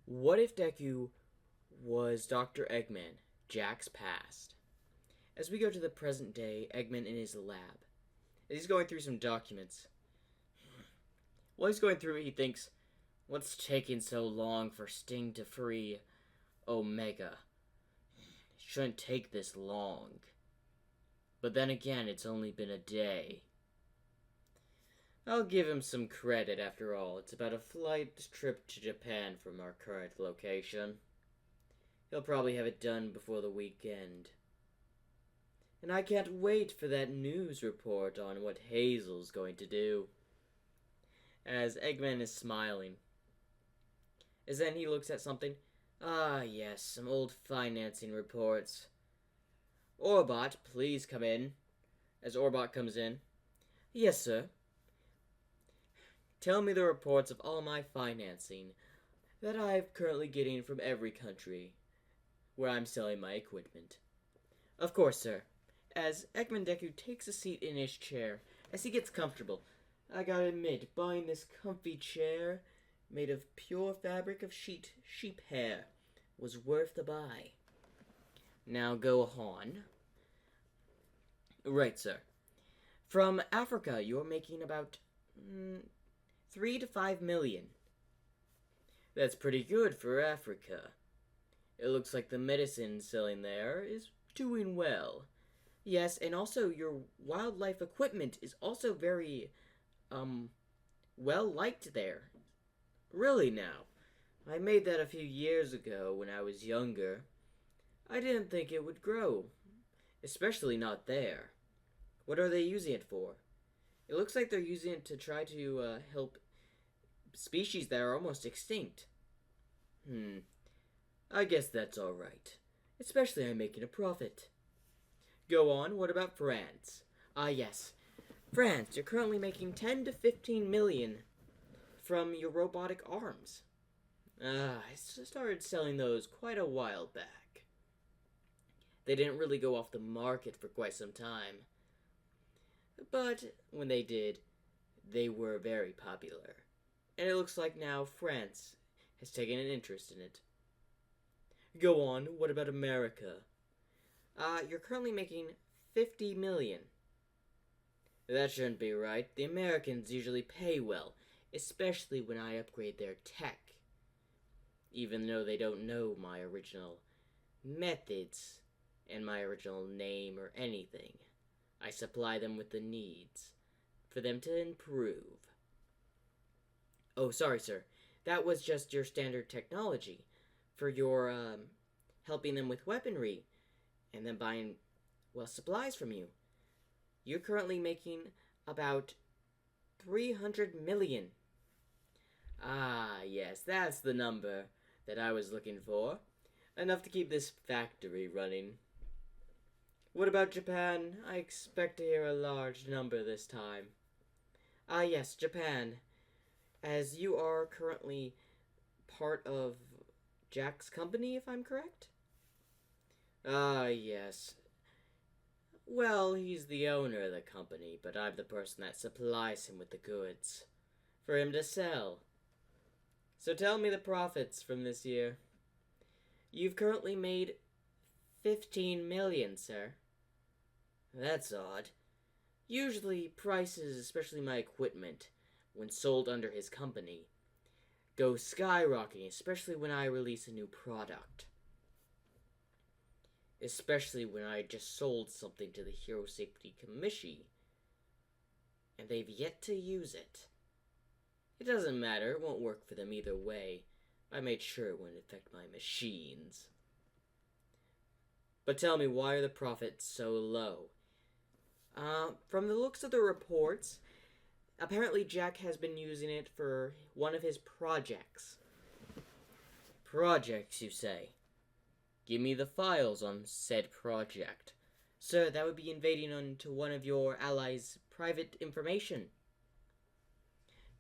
What if Deku was Dr. Eggman, Jack's past? As we go to the present day, Eggman in his lab. As he's going through some documents. While he's going through it, he thinks, what's taking so long for Sting to free Omega? It shouldn't take this long. But then again, it's only been a day. I'll give him some credit after all. It's about a flight trip to Japan from our current location. He'll probably have it done before the weekend. And I can't wait for that news report on what Hazel's going to do. As Eggman is smiling. As then he looks at something. Ah, yes, some old financing reports. Orbot, please come in. As Orbot comes in. Yes, sir. Tell me the reports of all my financing that I'm currently getting from every country where I'm selling my equipment. Of course, sir. As Eggman Deku takes a seat in his chair, as he gets comfortable, I gotta admit, buying this comfy chair made of pure fabric of sheep hair was worth the buy. Now go on. Right, sir. From Africa, you're making about 3 to 5 million. That's pretty good for Africa. It looks like the medicine selling there is doing well. Yes, and also your wildlife equipment is also very, well liked there. Really now. I made that a few years ago when I was younger. I didn't think it would grow. Especially not there. What are they using it for? It looks like they're using it to try to help species that are almost extinct. I guess that's alright. Especially I'm making a profit. Go on, what about France? Ah, yes. France, you're currently making 10 to 15 million from your robotic arms. I started selling those quite a while back. They didn't really go off the market for quite some time. But when they did, they were very popular. And it looks like now France has taken an interest in it. Go on, what about America? You're currently making 50 million. That shouldn't be right. The Americans usually pay well, especially when I upgrade their tech. Even though they don't know my original methods and my original name or anything. I supply them with the needs for them to improve. Oh, sorry, sir. That was just your standard technology for your, helping them with weaponry and then buying, well, supplies from you. You're currently making about 300 million. Ah, yes, that's the number that I was looking for. Enough to keep this factory running. What about Japan? I expect to hear a large number this time. Ah, yes, Japan. As you are currently part of Jack's company, if I'm correct? Ah, yes. Well, he's the owner of the company, but I'm the person that supplies him with the goods for him to sell. So tell me the profits from this year. You've currently made 15 million, sir. That's odd. Usually, prices, especially my equipment, when sold under his company, go skyrocketing, especially when I release a new product. Especially when I just sold something to the Hero Safety Commission, and they've yet to use it. It doesn't matter, it won't work for them either way. I made sure it wouldn't affect my machines. But tell me, why are the profits so low? From the looks of the reports, apparently Jack has been using it for one of his projects. Projects, you say? Give me the files on said project. Sir, that would be invading onto one of your allies' private information.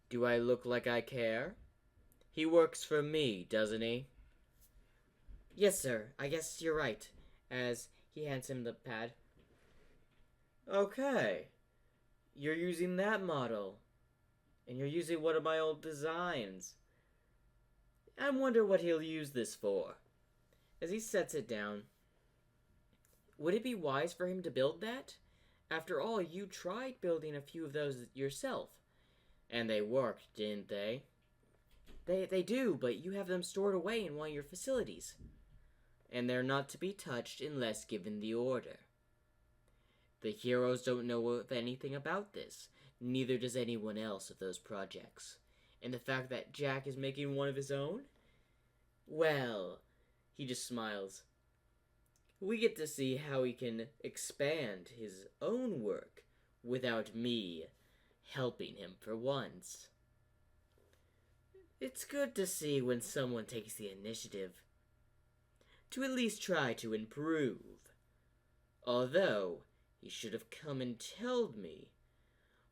Do I look like I care? He works for me, doesn't he? Yes, sir. I guess you're right. As he hands him the pad. Okay. You're using that model. And you're using one of my old designs. I wonder what he'll use this for. As he sets it down, would it be wise for him to build that? After all, you tried building a few of those yourself. And they worked, didn't they? They do, but you have them stored away in one of your facilities. And they're not to be touched unless given the order. The heroes don't know of anything about this. Neither does anyone else of those projects. And the fact that Jack is making one of his own? Well, he just smiles. We get to see how he can expand his own work without me helping him for once. It's good to see when someone takes the initiative to at least try to improve. Although, he should have come and told me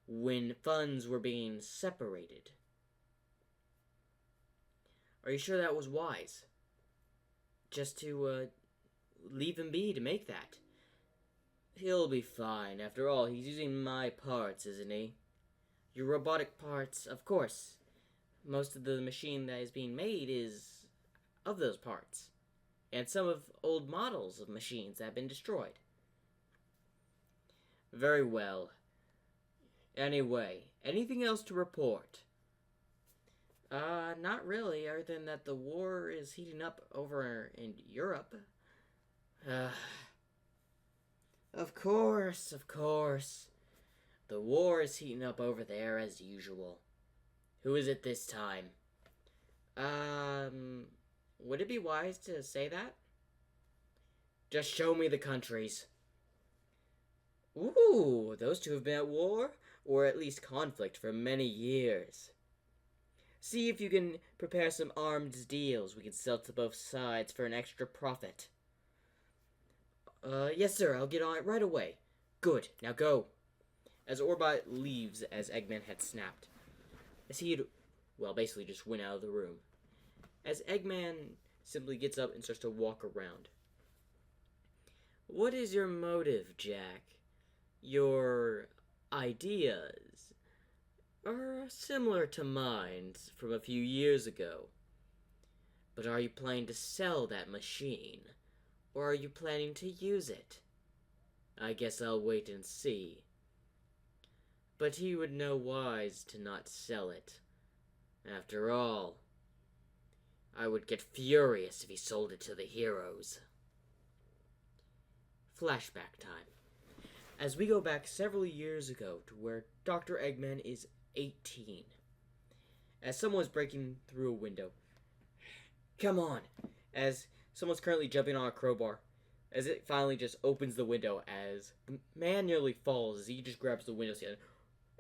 when funds were being separated. Are you sure that was wise? Just to, leave him be to make that? He'll be fine. After all, he's using my parts, isn't he? Your robotic parts, of course. Most of the machine that is being made is of those parts. And some of old models of machines that have been destroyed. Very well. Anyway, anything else to report? Not really, other than that the war is heating up over in Europe. Of course. The war is heating up over there as usual. Who is it this time? Would it be wise to say that? Just show me the countries. Ooh, those two have been at war, or at least conflict, for many years. See if you can prepare some armed deals we can sell to both sides for an extra profit. Yes sir, I'll get on it right away. Good, now go. As Orbot leaves as Eggman had snapped. As he had, basically just went out of the room. As Eggman simply gets up and starts to walk around. What is your motive, Jack? Your ideas are similar to mine from a few years ago. But are you planning to sell that machine? Or are you planning to use it? I guess I'll wait and see. But he would know wise to not sell it. After all, I would get furious if he sold it to the heroes. Flashback time. As we go back several years ago to where Dr. Eggman is 18. As someone's breaking through a window. Come on! As someone's currently jumping on a crowbar. As it finally just opens the window as the man nearly falls as he just grabs the window sill.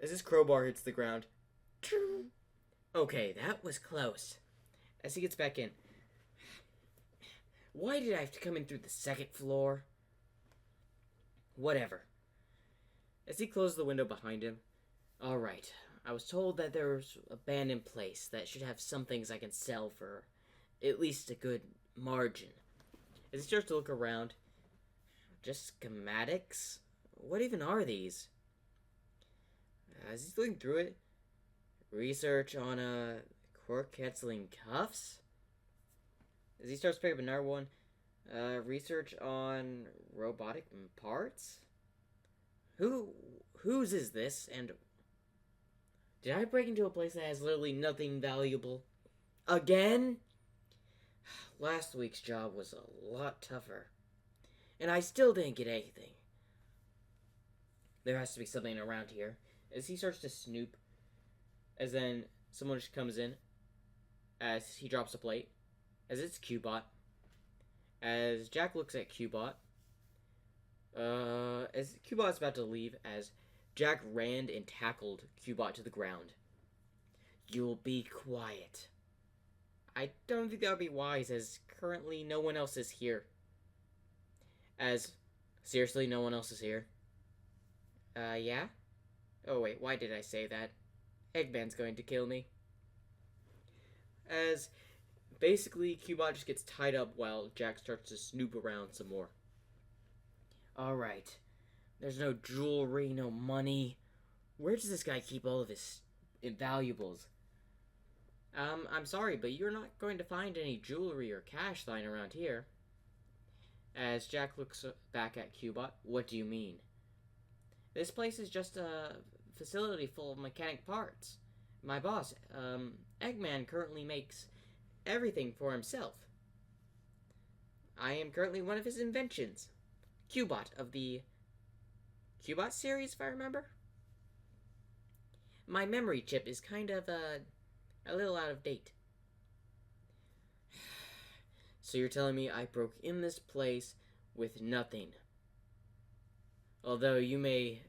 As his crowbar hits the ground. Okay, that was close. As he gets back in. Why did I have to come in through the second floor? Whatever. As he closes the window behind him. Alright, I was told that there was a abandoned place that should have some things I can sell for at least a good margin. As he starts to look around. Just schematics? What even are these? As he's looking through it. Research on, core-canceling cuffs? As he starts picking up another one. Research on robotic parts? Whose is this, and did I break into a place that has literally nothing valuable? Again? Last week's job was a lot tougher, and I still didn't get anything. There has to be something around here. As he starts to snoop, as then someone just comes in, as he drops a plate, as it's Cubot. As Jack looks at Cubot, as Cubot's about to leave, as Jack ran and tackled Cubot to the ground. You'll be quiet. I don't think that would be wise, as currently no one else is here. As, seriously, no one else is here? Yeah? Oh wait, why did I say that? Eggman's going to kill me. As, basically, Cubot just gets tied up while Jack starts to snoop around some more. Alright. There's no jewelry, no money. Where does this guy keep all of his valuables? I'm sorry, but you're not going to find any jewelry or cash lying around here. As Jack looks back at Cubot, what do you mean? This place is just a facility full of mechanic parts. My boss, Eggman, currently makes everything for himself. I am currently one of his inventions. Cubot of the Cubot series, if I remember. My memory chip is kind of a little out of date. So you're telling me I broke in this place with nothing. Although you may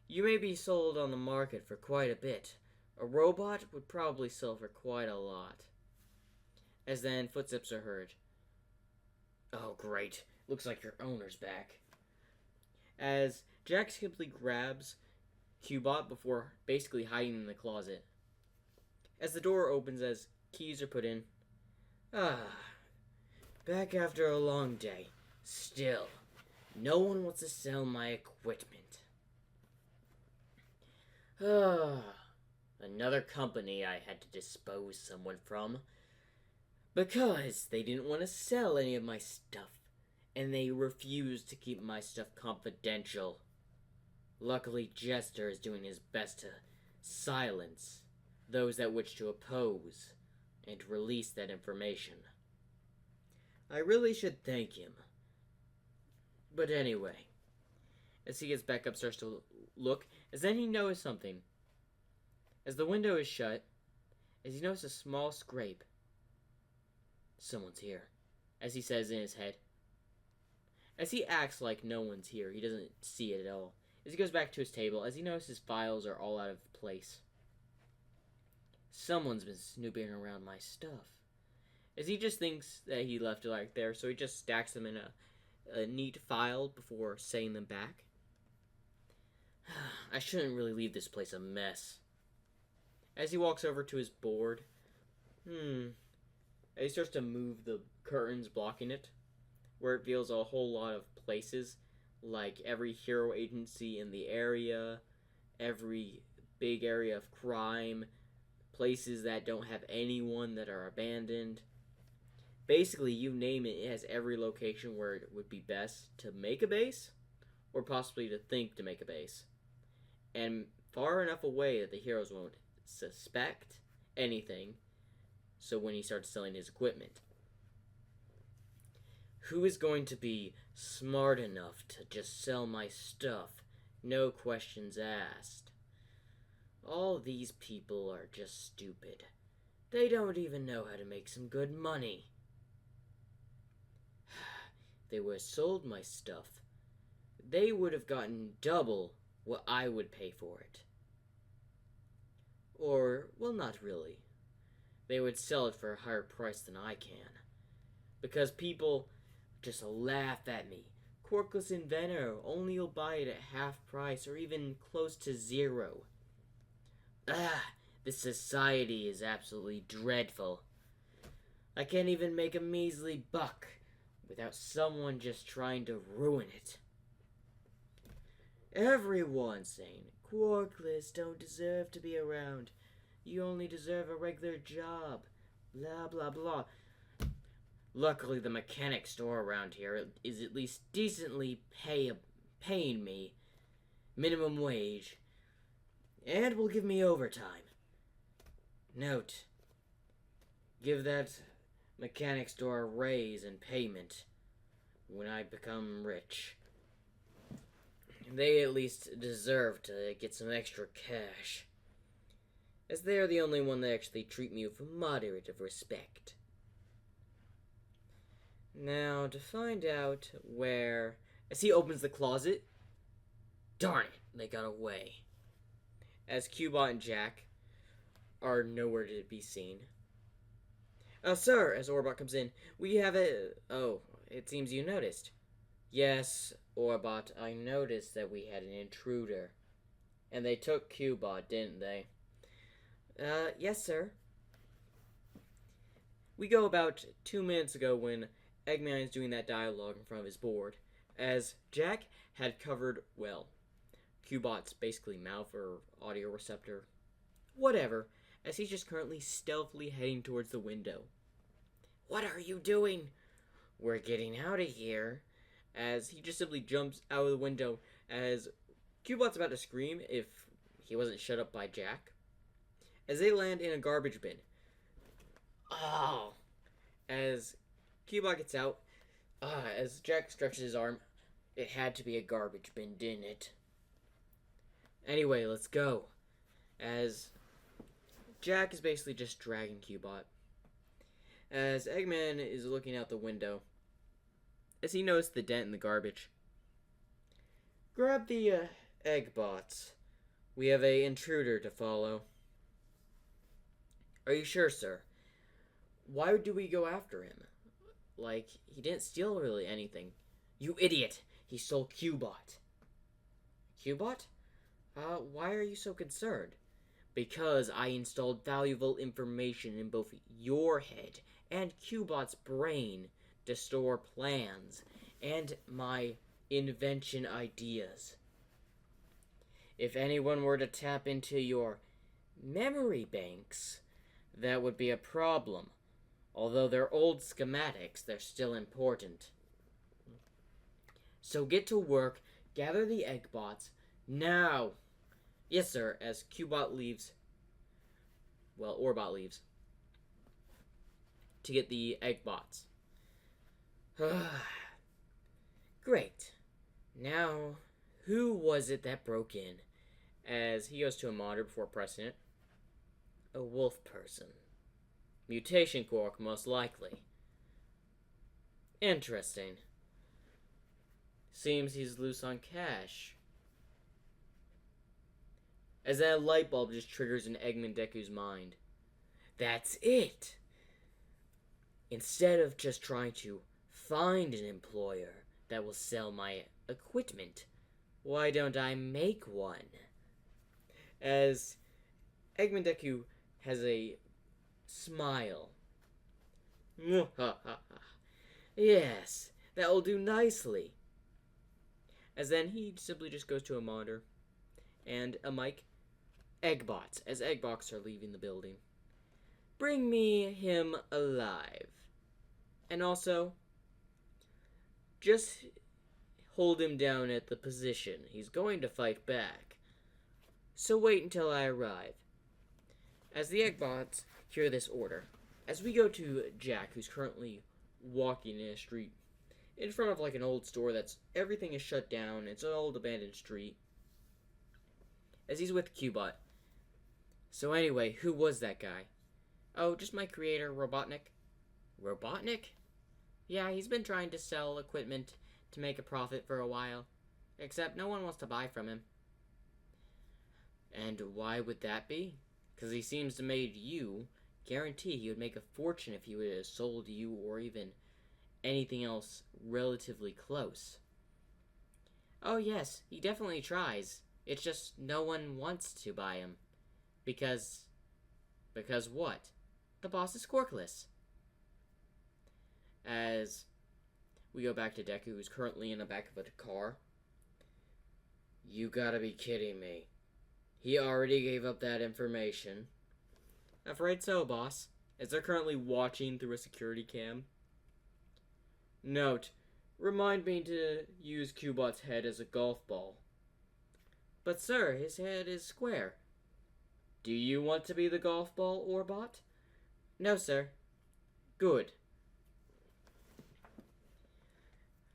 be sold on the market for quite a bit. A robot would probably sell for quite a lot. As then footsteps are heard. Oh great, looks like your owner's back. As Jack simply grabs Cubot before basically hiding in the closet. As the door opens as keys are put in. Back after a long day. Still, no one wants to sell my equipment. Another company I had to dispose someone from. Because they didn't want to sell any of my stuff. And they refused to keep my stuff confidential. Luckily, Jester is doing his best to silence those that wish to oppose and release that information. I really should thank him. But anyway, as he gets back up, starts to look, as then he notices something. As the window is shut, as he notices a small scrape. Someone's here, as he says in his head. As he acts like no one's here, he doesn't see it at all. As he goes back to his table, as he notices his files are all out of place. Someone's been snooping around my stuff. As he just thinks that he left it like there, so he just stacks them in a neat file before setting them back. I shouldn't really leave this place a mess. As he walks over to his board, as he starts to move the curtains blocking it, where it reveals a whole lot of places, like every hero agency in the area, every big area of crime, places that don't have anyone that are abandoned. Basically, you name it, it has every location where it would be best to make a base, or possibly to think to make a base. And far enough away that the heroes won't suspect anything, so when he starts selling his equipment. Who is going to be smart enough to just sell my stuff, no questions asked? All these people are just stupid. They don't even know how to make some good money. If they would have sold my stuff, they would have gotten double what I would pay for it. Or, well, not really. They would sell it for a higher price than I can. Because people just laugh at me. Quirkless inventor, only you'll buy it at half price or even close to zero. This society is absolutely dreadful. I can't even make a measly buck without someone just trying to ruin it. Everyone's saying, Quarkless don't deserve to be around. You only deserve a regular job. Blah, blah, blah. Luckily, the mechanic store around here is at least decently paying me minimum wage and will give me overtime. Note, give that mechanic store a raise in payment when I become rich. They at least deserve to get some extra cash, as they are the only one that actually treat me with moderate of respect. Now, to find out where... As he opens the closet... Darn it, they got away. As Cubot and Jack are nowhere to be seen. Sir, as Orbot comes in, we have a... Oh, it seems you noticed. Yes, Orbot, I noticed that we had an intruder. And they took Cubot, didn't they? Yes, sir. We go about 2 minutes ago when Eggman is doing that dialogue in front of his board, as Jack had covered, well, Cubot's basically mouth or audio receptor, whatever, as he's just currently stealthily heading towards the window. What are you doing? We're getting out of here. As he just simply jumps out of the window as Cubot's about to scream if he wasn't shut up by Jack. As they land in a garbage bin. Oh! As Cubot gets out, as Jack stretches his arm, it had to be a garbage bin, didn't it? Anyway, let's go. As Jack is basically just dragging Cubot. As Eggman is looking out the window, as he noticed the dent in the garbage. Grab the Eggbots. We have a intruder to follow. Are you sure, sir? Why do we go after him? Like, he didn't steal really anything. You idiot! He stole Cubot. Cubot? Why are you so concerned? Because I installed valuable information in both your head and Cubot's brain to store plans and my invention ideas. If anyone were to tap into your memory banks, that would be a problem. Although they're old schematics, they're still important. So get to work, gather the Eggbots, now! Yes, sir, as Cubot leaves. Well, Orbot leaves. To get the Eggbots. Great. Now, who was it that broke in? As he goes to a monitor before pressing it. A wolf person. Mutation Quark, most likely. Interesting. Seems he's loose on cash. As that light bulb just triggers in Eggman Deku's mind. That's it! Instead of just trying to find an employer that will sell my equipment, why don't I make one? As Eggman Deku has a smile. Yes, that will do nicely. As then he simply just goes to a monitor and a mic. Eggbots, as Eggbots are leaving the building. Bring me him alive. And also, just hold him down at the position. He's going to fight back. So wait until I arrive. As the Eggbots hear this order, as we go to Jack, who's currently walking in a street in front of like an old store that's everything is shut down. It's an old abandoned street. As he's with Cubot. So anyway, who was that guy? Oh, just my creator, Robotnik. Robotnik? Yeah, he's been trying to sell equipment to make a profit for a while. Except no one wants to buy from him. And why would that be? Because he seems to made you. Guarantee he would make a fortune if he would have sold you or even anything else relatively close. Oh yes, he definitely tries. It's just no one wants to buy him. Because what? The boss is Quarkless. As we go back to Deku, who's currently in the back of a car. You gotta be kidding me. He already gave up that information. Afraid so, boss. As they're currently watching through a security cam. Note, remind me to use Cubot's head as a golf ball. But sir, his head is square. Do you want to be the golf ball, Orbot? No, sir. Good.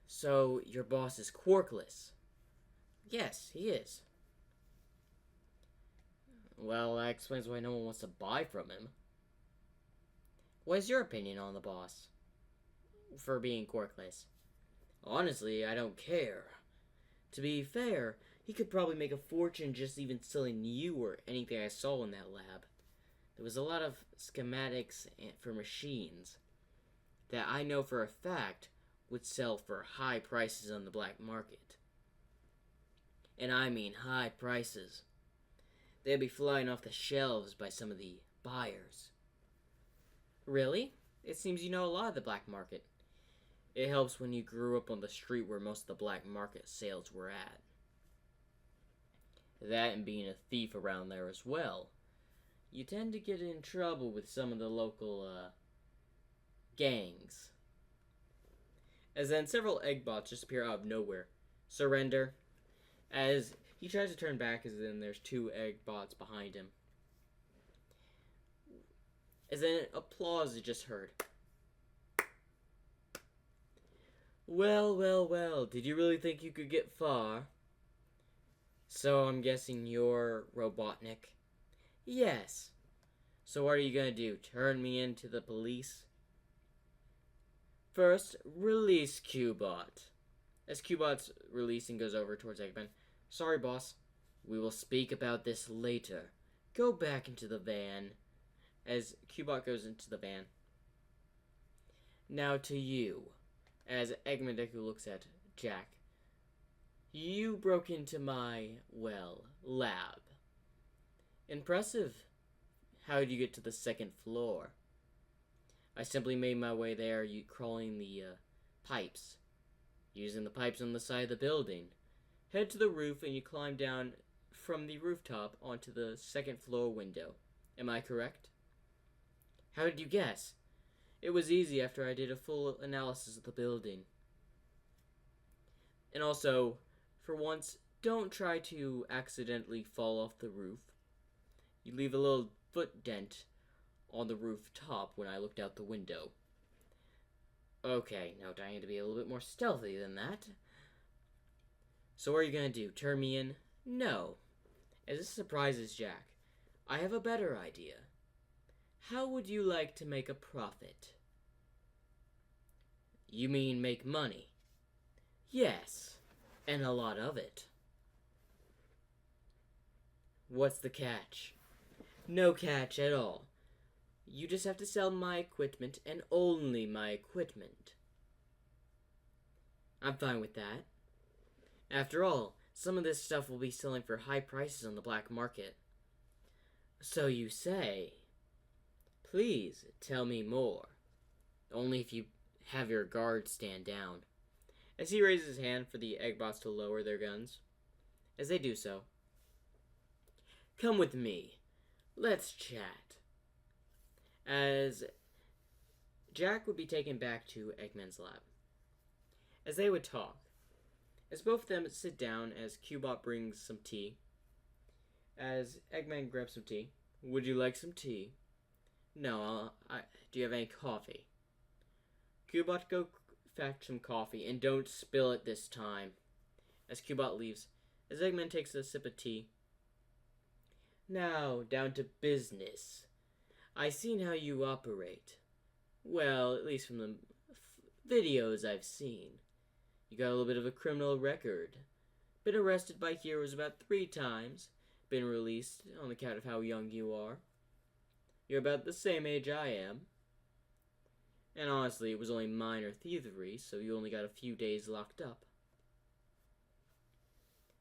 So, your boss is Quarkless? Yes, he is. Well, that explains why no one wants to buy from him. What is your opinion on the boss? For being Quarkless? Honestly, I don't care. To be fair, he could probably make a fortune just even selling you or anything I saw in that lab. There was a lot of schematics for machines that I know for a fact would sell for high prices on the black market. And I mean high prices. They'd be flying off the shelves by some of the buyers. Really? It seems you know a lot of the black market. It helps when you grew up on the street where most of the black market sales were at. That and being a thief around there as well. you tend to get in trouble with some of the local, gangs. As then several Eggbots just appear out of nowhere. Surrender. As he tries to turn back, as then there's two Eggbots behind him. As then applause is just heard. Well, well, well, did you really think you could get far? So I'm guessing you're Robotnik? Yes. So what are you gonna do, turn me into the police? First, release Cubot. As Cubot's releasing goes over towards Eggman. Sorry, boss. We will speak about this later. Go back into the van. As Cubot goes into the van. Now to you. As Eggman Deku looks at Jack. You broke into my, well, lab. Impressive. How did you get to the second floor? I simply made my way there, crawling the pipes. Using the pipes on the side of the building. Head to the roof and you climb down from the rooftop onto the second floor window. Am I correct? How did you guess? It was easy after I did a full analysis of the building. And also, for once, don't try to accidentally fall off the roof. You leave a little foot dent on the rooftop when I looked out the window. Okay, now I need to be a little bit more stealthy than that. So what are you gonna do, turn me in? No. As this surprises Jack, I have a better idea. How would you like to make a profit? You mean make money? Yes, and a lot of it. What's the catch? No catch at all. You just have to sell my equipment and only my equipment. I'm fine with that. After all, some of this stuff will be selling for high prices on the black market. So you say. Please tell me more. Only if you have your guards stand down. As he raises his hand for the Eggbots to lower their guns. As they do so. Come with me. Let's chat. As Jack would be taken back to Eggman's lab. As they would talk. As both of them sit down as Cubot brings some tea. As Eggman grabs some tea. Would you like some tea? No, do you have any coffee? Cubot, go fetch some coffee and don't spill it this time. As Cubot leaves. As Eggman takes a sip of tea. Now, down to business. I seen how you operate. Well, at least from the videos I've seen. You got a little bit of a criminal record. Been arrested by heroes about 3 times. Been released on account of how young you are. You're about the same age I am. And honestly, it was only minor thievery, so you only got a few days locked up.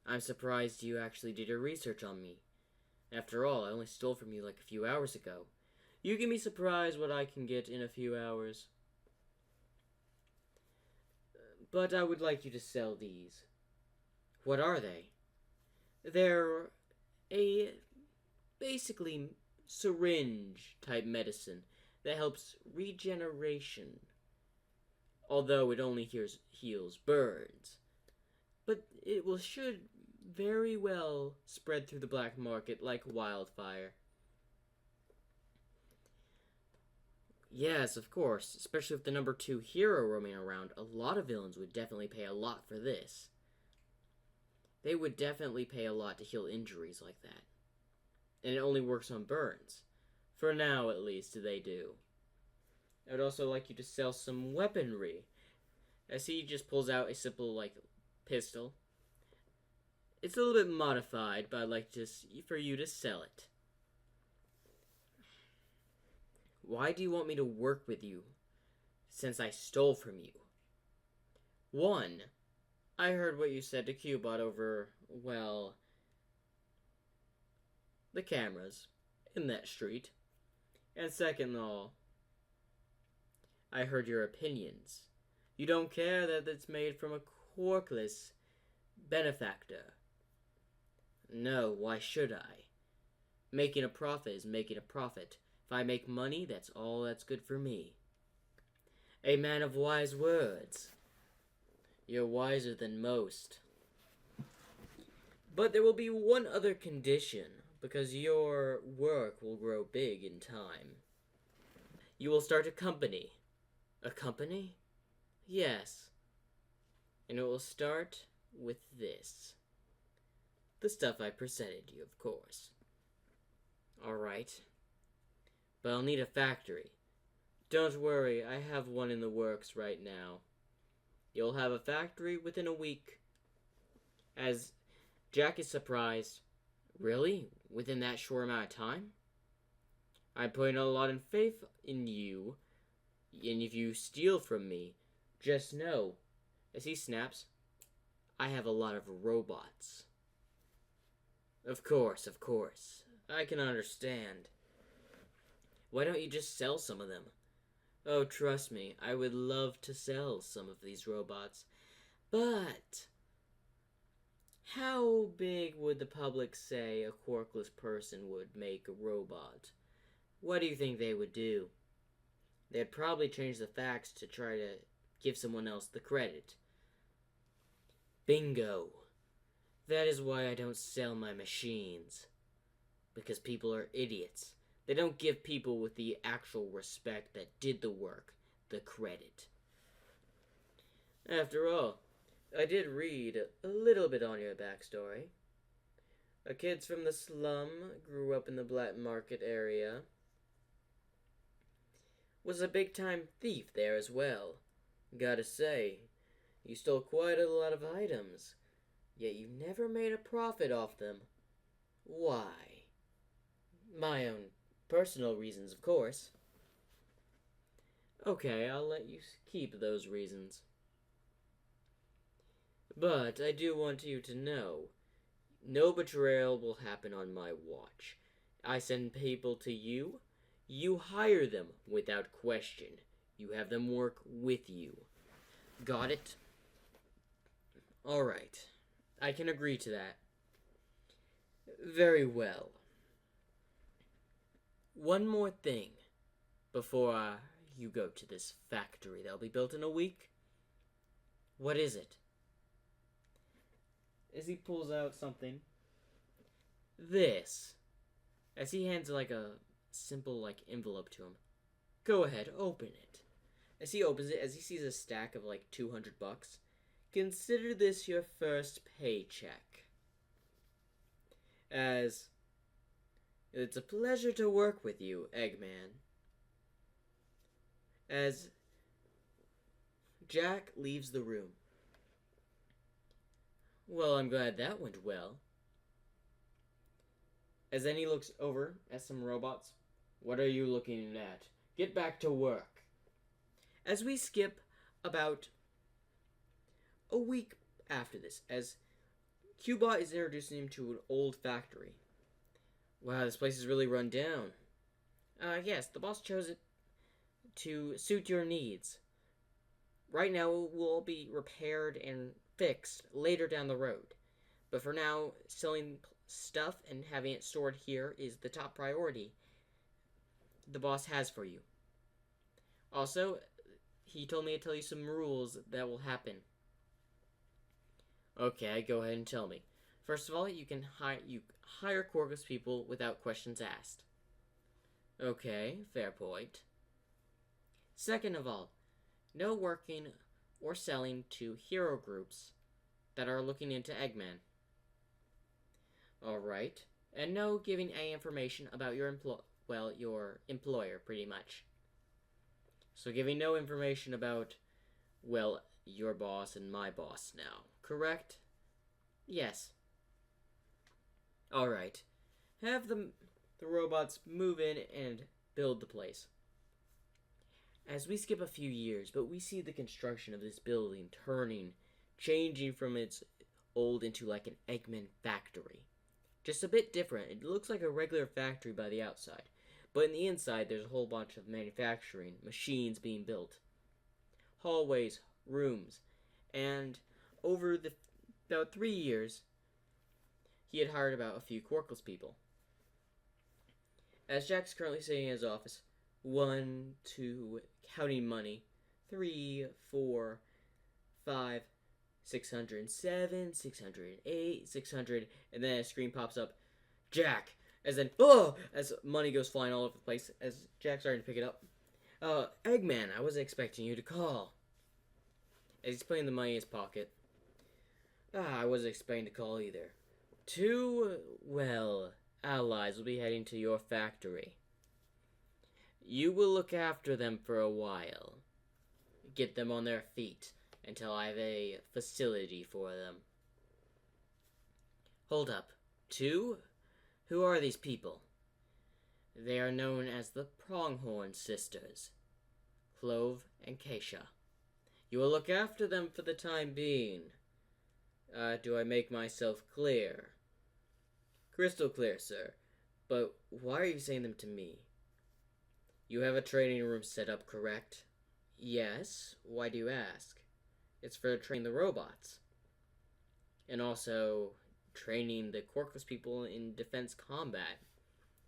I'm surprised you actually did your research on me. After all, I only stole from you like a few hours ago. You can be surprised what I can get in a few hours. But I would like you to sell these. What are they? They're a basically syringe type medicine that helps regeneration. Although it only heals burns. But it should very well spread through the black market like wildfire. Yes, of course, especially with the number 2 hero roaming around, a lot of villains would definitely pay a lot for this. They would definitely pay a lot to heal injuries like that. And it only works on burns. For now, at least, they do. I would also like you to sell some weaponry. As he just pulls out a simple, pistol. It's a little bit modified, but I'd like for you to sell it. Why do you want me to work with you, since I stole from you? 1, I heard what you said to Cubot over, well, the cameras in that street. And second of all, I heard your opinions. You don't care that it's made from a quirkless benefactor. No, why should I? Making a profit is making a profit. If I make money, that's all that's good for me. A man of wise words. You're wiser than most. But there will be one other condition, because your work will grow big in time. You will start a company. A company? Yes. And it will start with this. The stuff I presented you, of course. Alright. But I'll need a factory. Don't worry, I have one in the works right now. You'll have a factory within a week. As Jack is surprised. Really? Within that short amount of time? I'm putting a lot of faith in you, and if you steal from me, just know, as he snaps, I have a lot of robots. Of course. I can understand. Why don't you just sell some of them? Oh, trust me, I would love to sell some of these robots. But how big would the public say a quirkless person would make a robot? What do you think they would do? They'd probably change the facts to try to give someone else the credit. Bingo. That is why I don't sell my machines. Because people are idiots. They don't give people with the actual respect that did the work the credit. After all, I did read a little bit on your backstory. A kid's from the slum, grew up in the black market area. Was a big-time thief there as well. Gotta say, you stole quite a lot of items, yet you never made a profit off them. Why? My own personal reasons, of course. Okay, I'll let you keep those reasons. But I do want you to know, no betrayal will happen on my watch. I send people to you. You hire them without question. You have them work with you. Got it? Alright. I can agree to that. Very well. One more thing before you go to this factory that'll be built in a week. What is it? As he pulls out something. This. As he hands like a simple envelope to him. Go ahead, open it. As he opens it, as he sees a stack of $200, consider this your first paycheck. As it's a pleasure to work with you, Eggman. As Jack leaves the room. Well, I'm glad that went well. As then he looks over at some robots. What are you looking at? Get back to work. As we skip about a week after this, as Cubot is introducing him to an old factory. Wow, this place is really run down. Yes, the boss chose it to suit your needs. Right now, it will all be repaired and fixed later down the road. But for now, selling stuff and having it stored here is the top priority the boss has for you. Also, he told me to tell you some rules that will happen. Okay, go ahead and tell me. First of all, you can hire quirkless people without questions asked. Okay, fair point. Second of all, no working or selling to hero groups that are looking into Eggman. Alright, and no giving any information about your employer, pretty much. So giving no information about, your boss and my boss now, correct? Yes. Alright. Have the robots move in and build the place. As we skip a few years, but we see the construction of this building changing from its old into an Eggman factory. Just a bit different. It looks like a regular factory by the outside, but in the inside there's a whole bunch of manufacturing, machines being built, hallways, rooms, and over about 3 years, he had hired about a few quirkless people. As Jack's currently sitting in his office, 1, 2, counting money, 3, 4, 5, 607, 608, 600, and then a screen pops up, Jack, as then, oh, as money goes flying all over the place, as Jack's starting to pick it up. Eggman, I wasn't expecting you to call. As he's putting the money in his pocket. I wasn't expecting to call either. 2, well, allies will be heading to your factory. You will look after them for a while. Get them on their feet until I have a facility for them. Hold up. 2? Who are these people? They are known as the Pronghorn Sisters, Clove and Keisha. You will look after them for the time being. Do I make myself clear? Crystal clear, sir. But why are you saying them to me? You have a training room set up, correct? Yes. Why do you ask? It's for training the robots. And also training the quirkless people in defense combat,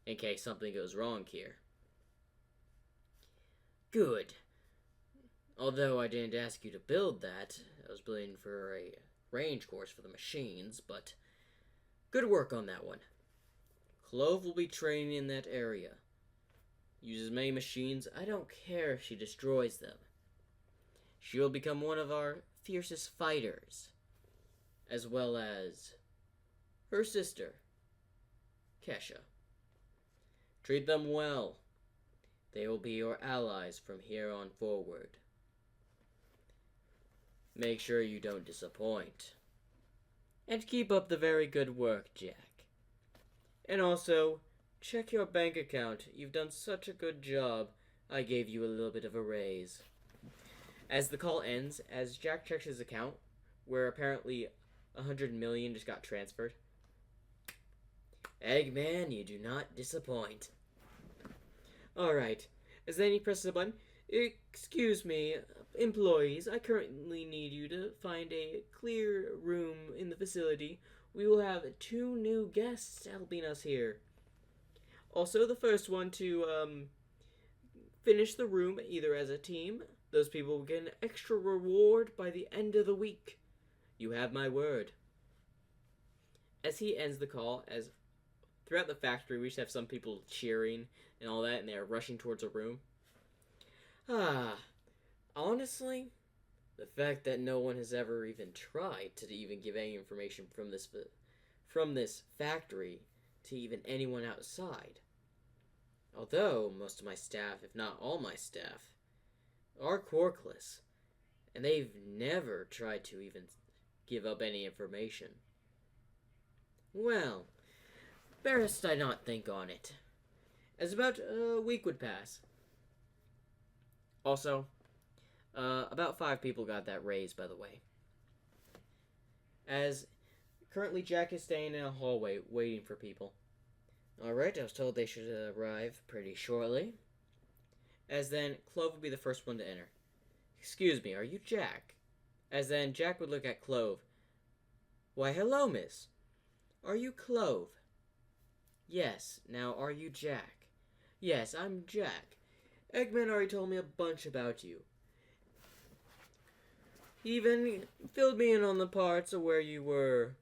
in case something goes wrong here. Good. Although I didn't ask you to build that, I was building for a range course for the machines, but good work on that one. Clove will be training in that area. Use as many machines, I don't care if she destroys them. She will become one of our fiercest fighters, as well as her sister, Kesha. Treat them well. They will be your allies from here on forward. Make sure you don't disappoint. And keep up the very good work, Jack. And also, check your bank account. You've done such a good job. I gave you a little bit of a raise. As the call ends, as Jack checks his account, where apparently 100 million just got transferred. Eggman, you do not disappoint. Alright, as then he presses a button. Excuse me, employees, I currently need you to find a clear room in the facility. We will have 2 new guests helping us here. Also, the first one to finish the room either as a team, those people will get an extra reward by the end of the week. You have my word. As he ends the call, as throughout the factory we just have some people cheering and all that, and they're rushing towards a room. Honestly, the fact that no one has ever even tried to even give any information from this factory to even anyone outside. Although most of my staff, if not all my staff, are quirkless, and they've never tried to even give up any information. Well, best I not think on it. As about a week would pass. Also, about 5 people got that raise, by the way. As currently Jack is staying in a hallway waiting for people. Alright, I was told they should arrive pretty shortly. As then, Clove would be the first one to enter. Excuse me, are you Jack? As then, Jack would look at Clove. Why, hello, miss. Are you Clove? Yes, now are you Jack? Yes, I'm Jack. Eggman already told me a bunch about you. He even filled me in on the parts of where you were,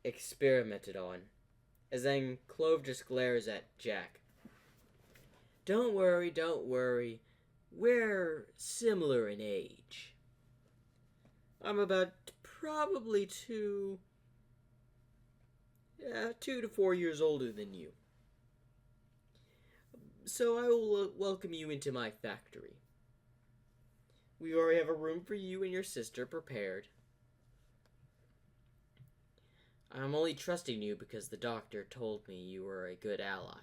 experimented on. As then Clove just glares at Jack. Don't worry, don't worry. We're similar in age. I'm about probably 2 to 4 years older than you. So I will welcome you into my factory. We already have a room for you and your sister prepared. I'm only trusting you because the doctor told me you were a good ally.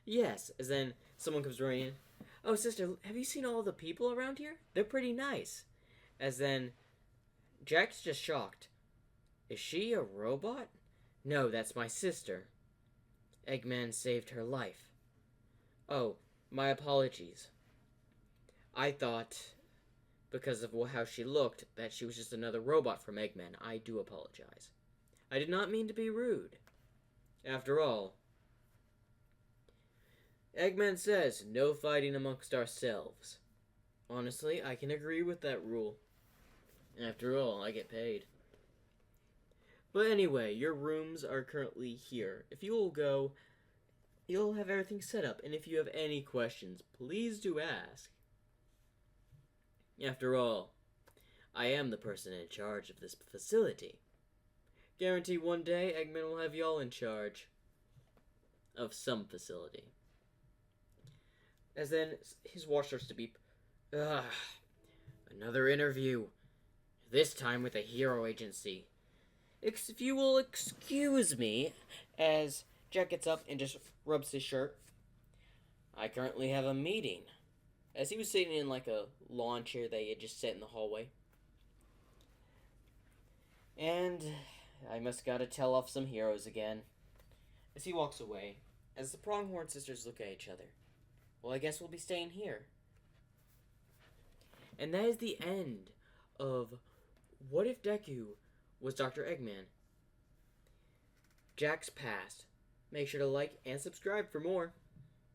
Yes, as then someone comes running in. Oh, sister, have you seen all the people around here? They're pretty nice. As then, Jack's just shocked. Is she a robot? No, that's my sister. Eggman saved her life. Oh, my apologies. I thought, because of how she looked, that she was just another robot from Eggman. I do apologize. I did not mean to be rude. After all, Eggman says no fighting amongst ourselves. Honestly, I can agree with that rule. After all, I get paid. But anyway, your rooms are currently here. If you will go, you'll have everything set up. And if you have any questions, please do ask. After all, I am the person in charge of this facility. Guarantee one day Eggman will have y'all in charge of some facility. As then his watch starts to beep. Ugh, another interview. This time with a hero agency. If you will excuse me, as Jack gets up and just rubs his shirt. I currently have a meeting. As he was sitting in like a lawn chair that he had just set in the hallway. And I must gotta tell off some heroes again. As he walks away, as the Pronghorn sisters look at each other. Well, I guess we'll be staying here. And that is the end of What If Deku was Dr. Eggman? Jack's Past. Make sure to like and subscribe for more.